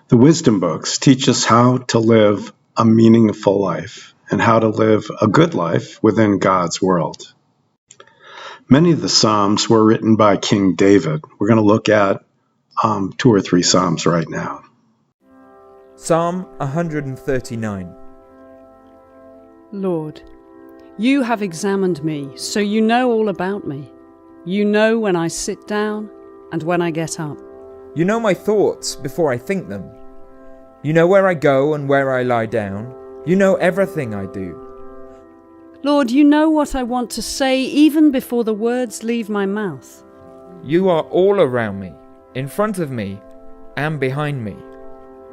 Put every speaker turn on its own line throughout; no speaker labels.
The wisdom books teach us how to live a meaningful life and how to live a good life within God's world. Many of the Psalms were written by King David. We're going to look at 2 or 3 Psalms right now.
Psalm 139.
Lord, you have examined me, so you know all about me. You know when I sit down and when I get up.
You know my thoughts before I think them. You know where I go and where I lie down. You know everything I do.
Lord, you know what I want to say even before the words leave my mouth.
You are all around me, in front of me, and behind me.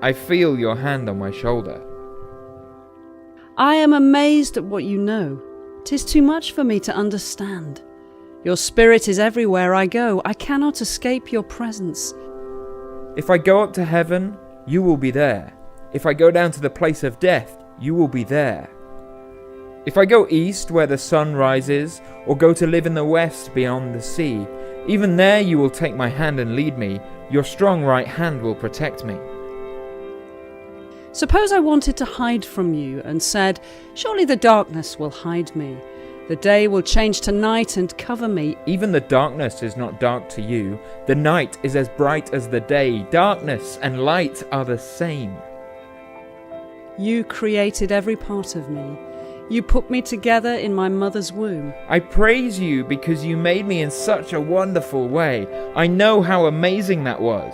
I feel your hand on my shoulder.
I am amazed at what you know. 'Tis too much for me to understand. Your spirit is everywhere I go. I cannot escape your presence.
If I go up to heaven, you will be there. If I go down to the place of death, you will be there. If I go east where the sun rises, or go to live in the west beyond the sea, even there you will take my hand and lead me. Your strong right hand will protect me.
Suppose I wanted to hide from you and said, surely the darkness will hide me. The day will change to night and cover me.
Even the darkness is not dark to you. The night is as bright as the day. Darkness and light are the same.
You created every part of me. You put me together in my mother's womb.
I praise you because you made me in such a wonderful way. I know how amazing that was.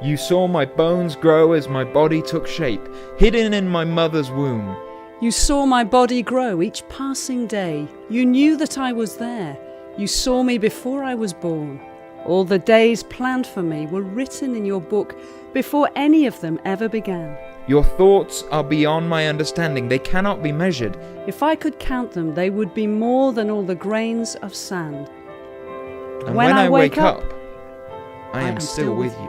You saw my bones grow as my body took shape, hidden in my mother's womb.
You saw my body grow each passing day. You knew that I was there. You saw me before I was born. All the days planned for me were written in your book before any of them ever began.
Your thoughts are beyond my understanding. They cannot be measured.
If I could count them, they would be more than all the grains of sand.
And when I wake up, I am still with you.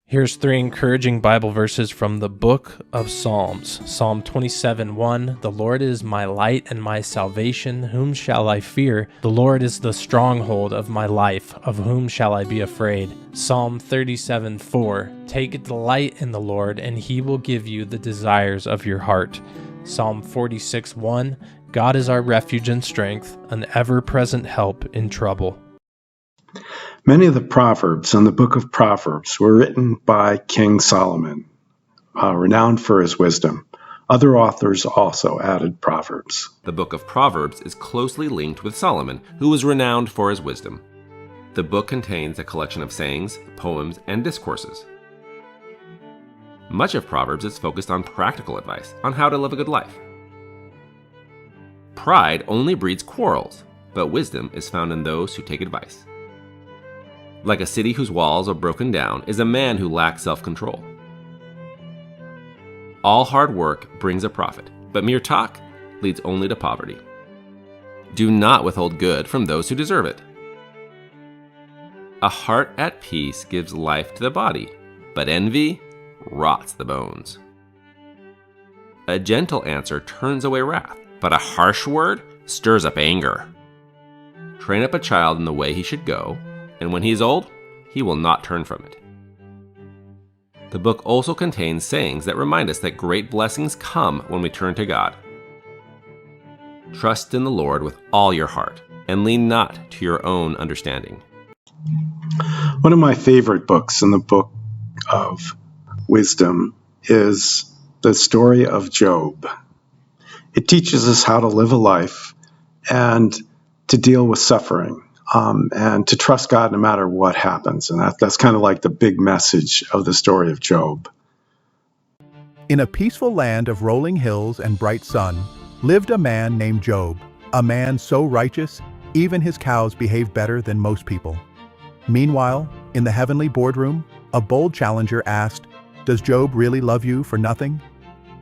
Here's 3 encouraging Bible verses from the book of Psalms. Psalm 27:1, The Lord is my light and my salvation, whom shall I fear? The Lord is the stronghold of my life, of whom shall I be afraid? Psalm 37:4, Take delight in the Lord, and he will give you the desires of your heart. Psalm 46:1, God is our refuge and strength, an ever-present help in trouble.
Many of the Proverbs in the book of Proverbs were written by King Solomon, renowned for his wisdom. Other authors also added Proverbs.
The book of Proverbs is closely linked with Solomon, who was renowned for his wisdom. The book contains a collection of sayings, poems, and discourses. Much of Proverbs is focused on practical advice on how to live a good life. Pride only breeds quarrels, but wisdom is found in those who take advice. Like a city whose walls are broken down is a man who lacks self-control. All hard work brings a profit, but mere talk leads only to poverty. Do not withhold good from those who deserve it. A heart at peace gives life to the body, but envy rots the bones. A gentle answer turns away wrath, but a harsh word stirs up anger. Train up a child in the way he should go, and when he is old, he will not turn from it. The book also contains sayings that remind us that great blessings come when we turn to God. Trust in the Lord with all your heart, and lean not to your own understanding.
One of my favorite books in the book of wisdom is the story of Job. It teaches us how to live a life and to deal with suffering. And to trust God no matter what happens. And that's kind of like the big message of the story of Job.
In a peaceful land of rolling hills and bright sun, lived a man named Job, a man so righteous, even his cows behaved better than most people. Meanwhile, in the heavenly boardroom, a bold challenger asked, "Does Job really love you for nothing?"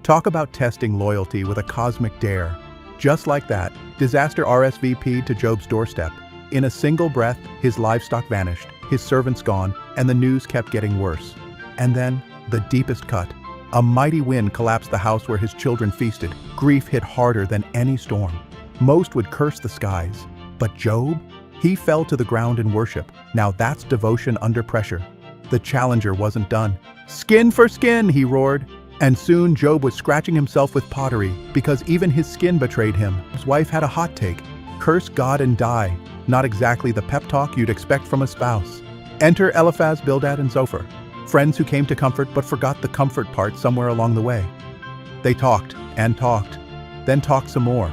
Talk about testing loyalty with a cosmic dare. Just like that, disaster RSVP'd to Job's doorstep. In a single breath, his livestock vanished, his servants gone, and the news kept getting worse. And then, the deepest cut. A mighty wind collapsed the house where his children feasted. Grief hit harder than any storm. Most would curse the skies. But Job? He fell to the ground in worship. Now that's devotion under pressure. The challenger wasn't done. "Skin for skin," he roared. And soon Job was scratching himself with pottery because even his skin betrayed him. His wife had a hot take. Curse God and die. Not exactly the pep talk you'd expect from a spouse. Enter Eliphaz, Bildad, and Zophar. Friends who came to comfort but forgot the comfort part somewhere along the way. They talked and talked, then talked some more,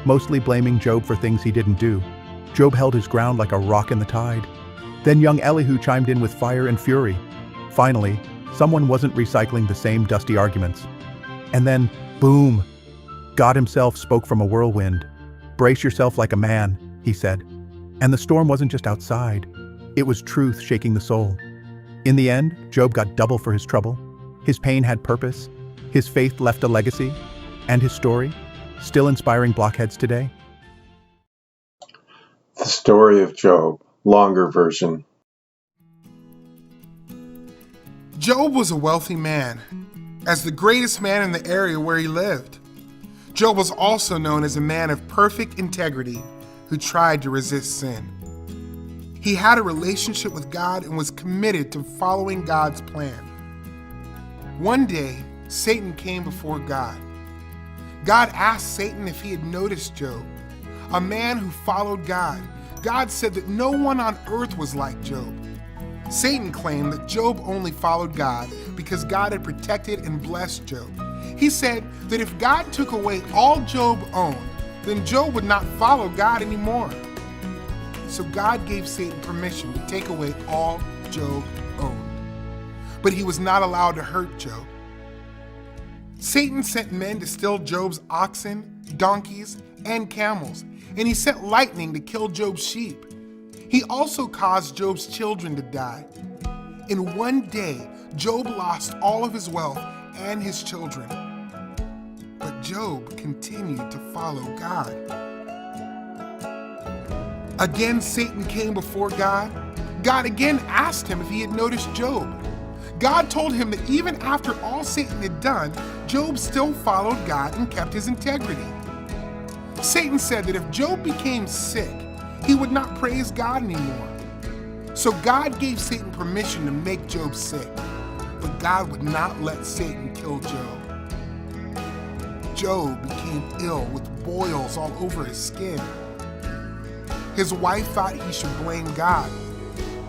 mostly blaming Job for things he didn't do. Job held his ground like a rock in the tide. Then young Elihu chimed in with fire and fury. Finally, someone wasn't recycling the same dusty arguments. And then, boom! God himself spoke from a whirlwind. "Brace yourself like a man," he said. And the storm wasn't just outside. It was truth shaking the soul. In the end, Job got double for his trouble. His pain had purpose. His faith left a legacy. And his story, still inspiring blockheads today.
The Story of Job, longer version.
Job was a wealthy man, as the greatest man in the area where he lived. Job was also known as a man of perfect integrity who tried to resist sin. He had a relationship with God and was committed to following God's plan. One day, Satan came before God. God asked Satan if he had noticed Job, a man who followed God. God said that no one on earth was like Job. Satan claimed that Job only followed God because God had protected and blessed Job. He said that if God took away all Job owned, then Job would not follow God anymore. So God gave Satan permission to take away all Job owned. But he was not allowed to hurt Job. Satan sent men to steal Job's oxen, donkeys, and camels, and he sent lightning to kill Job's sheep. He also caused Job's children to die. In one day, Job lost all of his wealth and his children. But Job continued to follow God. Again, Satan came before God. God again asked him if he had noticed Job. God told him that even after all Satan had done, Job still followed God and kept his integrity. Satan said that if Job became sick, he would not praise God anymore. So God gave Satan permission to make Job sick, but God would not let Satan kill Job. Job became ill with boils all over his skin. His wife thought he should blame God,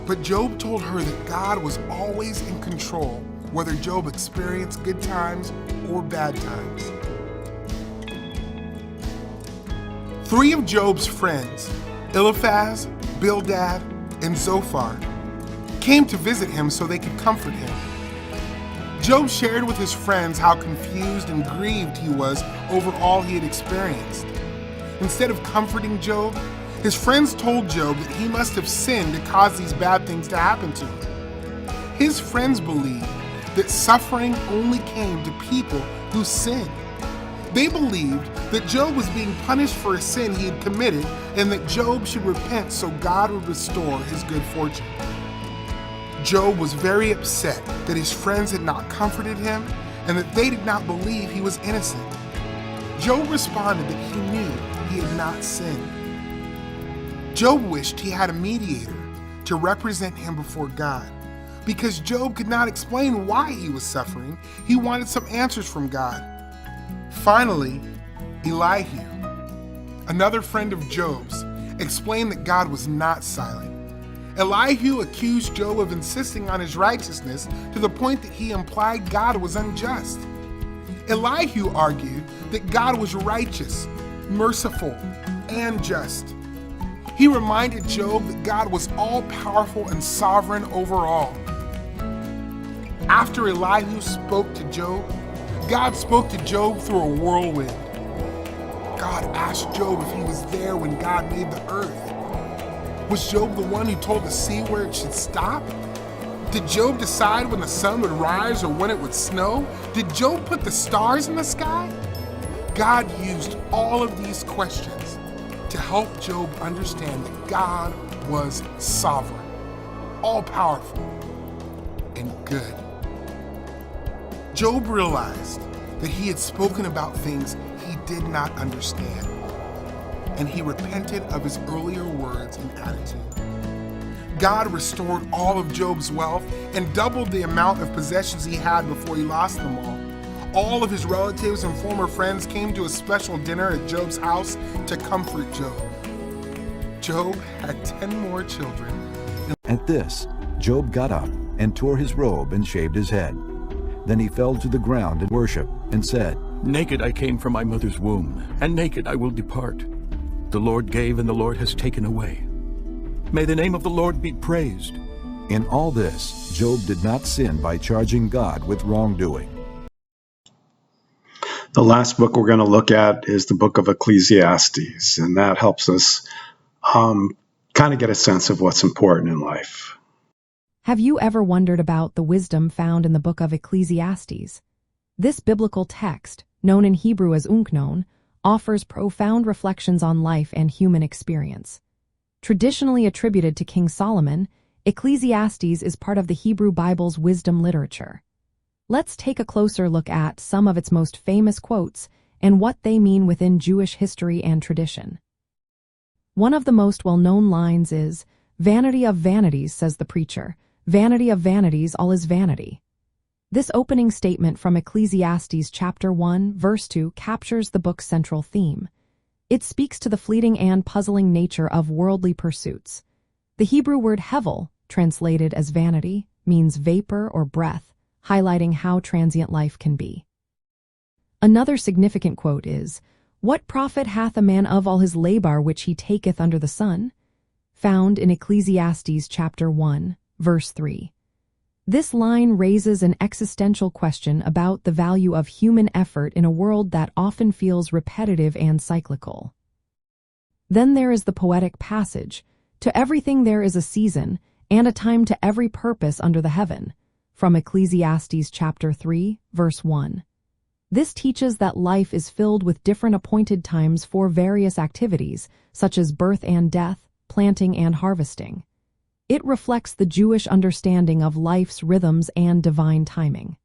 but Job told her that God was always in control, whether Job experienced good times or bad times. 3 of Job's friends, Eliphaz, Bildad, and Zophar, came to visit him so they could comfort him. Job shared with his friends how confused and grieved he was over all he had experienced. Instead of comforting Job, his friends told Job that he must have sinned to cause these bad things to happen to him. His friends believed that suffering only came to people who sinned. They believed that Job was being punished for a sin he had committed and that Job should repent so God would restore his good fortune. Job was very upset that his friends had not comforted him and that they did not believe he was innocent. Job responded that he knew he had not sinned. Job wished he had a mediator to represent him before God. Because Job could not explain why he was suffering, he wanted some answers from God. Finally, Elihu, another friend of Job's, explained that God was not silent. Elihu accused Job of insisting on his righteousness to the point that he implied God was unjust. Elihu argued that God was righteous, merciful, and just. He reminded Job that God was all-powerful and sovereign over all. After Elihu spoke to Job, God spoke to Job through a whirlwind. God asked Job if he was there when God made the earth. Was Job the one who told the sea where it should stop? Did Job decide when the sun would rise or when it would snow? Did Job put the stars in the sky? God used all of these questions to help Job understand that God was sovereign, all-powerful, and good. Job realized that he had spoken about things he did not understand. and he repented of his earlier words and attitude. God restored all of Job's wealth and doubled the amount of possessions he had before he lost them all. All of his relatives and former friends came to a special dinner at Job's house to comfort Job. Job had 10 more children.
At this, Job got up and tore his robe and shaved his head. Then he fell to the ground in worship and said,
"Naked I came from my mother's womb, and naked I will depart. The Lord gave, and the Lord has taken away. May the name of the Lord be praised."
In all this, Job did not sin by charging God with wrongdoing.
The last book we're going to look at is the book of Ecclesiastes, and that helps us kind of get a sense of what's important in life.
Have you ever wondered about the wisdom found in the book of Ecclesiastes? This biblical text, known in Hebrew as Unknon, offers profound reflections on life and human experience. Traditionally attributed to King Solomon, Ecclesiastes is part of the Hebrew Bible's wisdom literature. Let's take a closer look at some of its most famous quotes and what they mean within Jewish history and tradition. One of the most well-known lines is, "Vanity of vanities, says the preacher. Vanity of vanities, all is vanity." This opening statement from Ecclesiastes chapter 1, verse 2 captures the book's central theme. It speaks to the fleeting and puzzling nature of worldly pursuits. The Hebrew word hevel, translated as vanity, means vapor or breath, highlighting how transient life can be. Another significant quote is, "What profit hath a man of all his labor which he taketh under the sun?" Found in Ecclesiastes chapter 1, verse 3. This line raises an existential question about the value of human effort in a world that often feels repetitive and cyclical. Then there is the poetic passage, "To everything there is a season, and a time to every purpose under the heaven," from Ecclesiastes chapter 3, verse 1. This teaches that life is filled with different appointed times for various activities, such as birth and death, planting and harvesting. It reflects the Jewish understanding of life's rhythms and divine timing.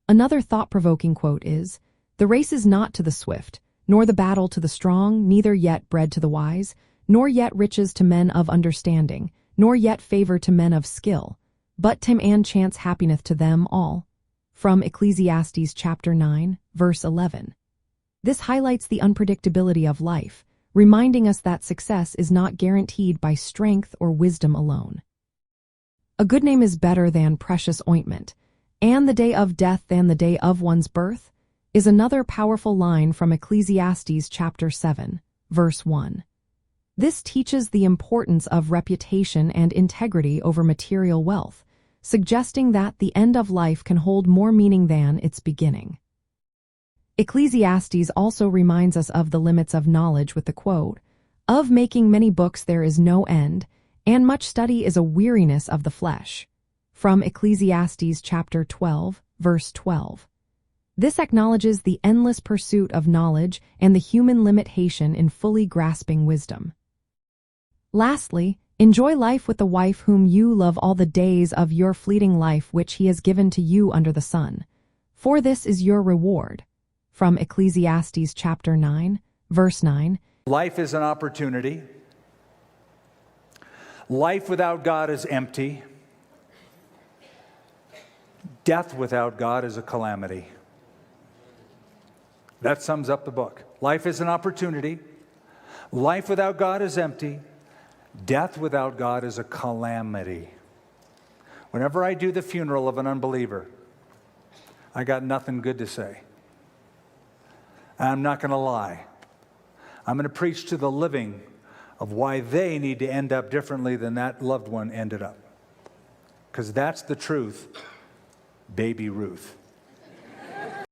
Another thought-provoking quote is, "The race is not to the swift, nor the battle to the strong, neither yet bread to the wise, nor yet riches to men of understanding, nor yet favor to men of skill, but time and chance happeneth to them all," from Ecclesiastes chapter 9, verse 11. This highlights the unpredictability of life, reminding us that success is not guaranteed by strength or wisdom alone. A good name is better than precious ointment, and the day of death than the day of one's birth, is another powerful line from Ecclesiastes chapter 7, verse 1. This teaches the importance of reputation and integrity over material wealth, suggesting that the end of life can hold more meaning than its beginning. Ecclesiastes also reminds us of the limits of knowledge with the quote, "Of making many books there is no end, and much study is a weariness of the flesh," from Ecclesiastes chapter 12, verse 12. This acknowledges the endless pursuit of knowledge and the human limitation in fully grasping wisdom. Lastly, enjoy life with the wife whom you love all the days of your fleeting life which he has given to you under the sun, for this is your reward. From Ecclesiastes chapter 9, verse 9.
Life is an opportunity. Life without God is empty. Death without God is a calamity. That sums up the book. Life is an opportunity. Life without God is empty. Death without God is a calamity. Whenever I do the funeral of an unbeliever, I got nothing good to say. I'm not going to lie. I'm going to preach to the living of why they need to end up differently than that loved one ended up. Because that's the truth, Baby Ruth.